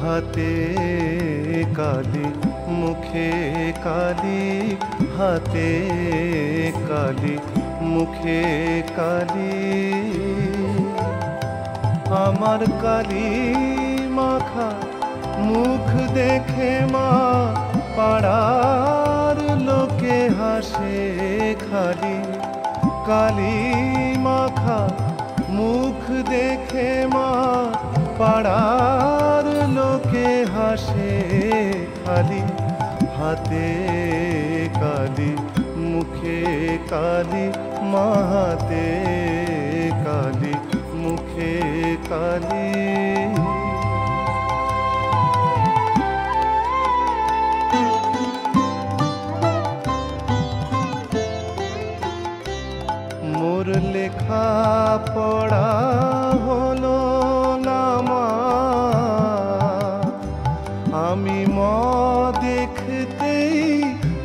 হাতে কালি মুখে কালি, হাতে কালি মুখে কালি। আমার কালি মাখা মুখ দেখে মা পাড়ার লোকে হাসে খালি। কালি মাখা মুখ দেখে মা পাড়ার লোকে হাসে খালি। হাতে কালি মুখে কালি, মা হাতে কালি মুখে কালি। মোর লেখা পড়া হলো না মা, আমি ম দেখতেই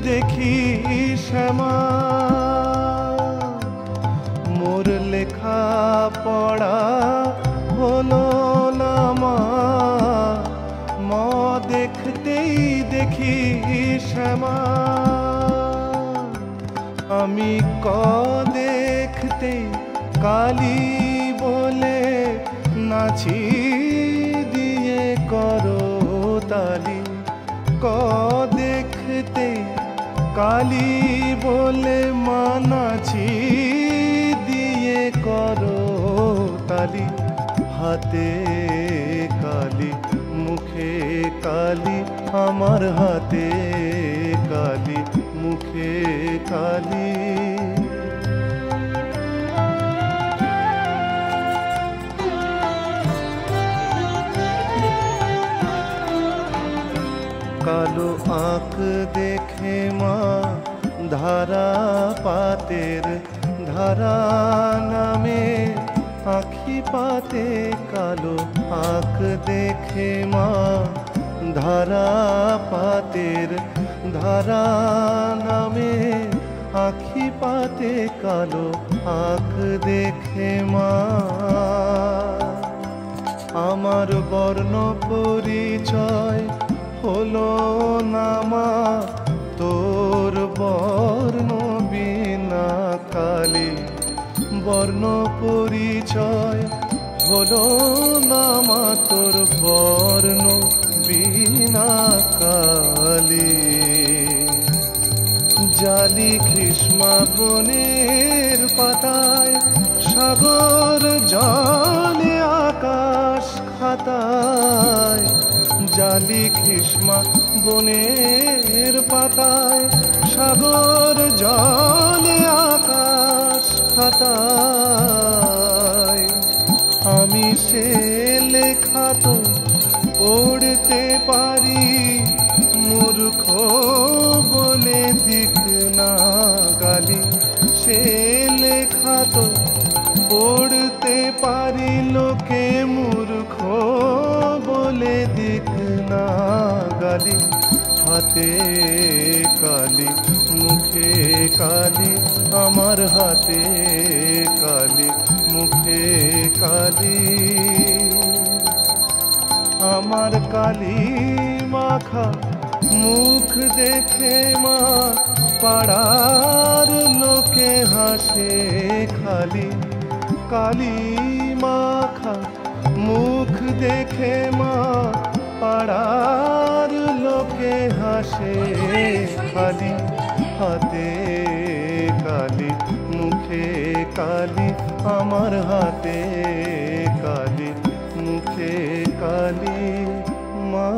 দেখি শ্যামা। মোর লেখা পড়া হলো না মা, ম দেখতেই দেখি শ্যামা। আমি ক দেখতে কালি বলে নাচি দিয়ে করো তালি। ক দেখতে কালি বলে মা নাচি দিয়ে করো তালি। হাতে কালি মুখে কালি, আমার হাতে কালি মুখে কালি। কালো আঁক দেখে মা ধারা পাতের ধারা নামে আঁখি পাতে। কালো আঁক দেখে মা ধারা পাতের ধারা নামে আঁখি পাতে। কালো আঁক দেখে মা আমার বর্ণ পরিচয় হলো না মা, তোর বর্ণ বিনা কালি। বর্ণ পরিচয় হলো না মা, তোর বর্ণ বিনা কালি। জালি গ্রীষ্মা বনের পাতায়, সাগর জলে আকাশ খাতায়। জালি গ্রীষ্মা বনের পাতায়, সাগর জলে আকাশ খাতায়। আমি সে লেখা তো পড়তে পারি, মূর্খ বলে দিক না গালি। সে লেখা তো পড়তে পারি, লোকে মূর্খ বলে দিক না গালি। হাতে কালি মুখে কালি, আমার হাতে কালি মুখে কালি। আমার কালি মাখা মুখ দেখে মা পাড়ার লোকে হাসে খালি। কালি মাখা মুখ দেখে মা পাড়ার লোকে হাসে খালি। হাতে কালি মুখে কালি, আমার হাতে কালি মুখে কালি মা।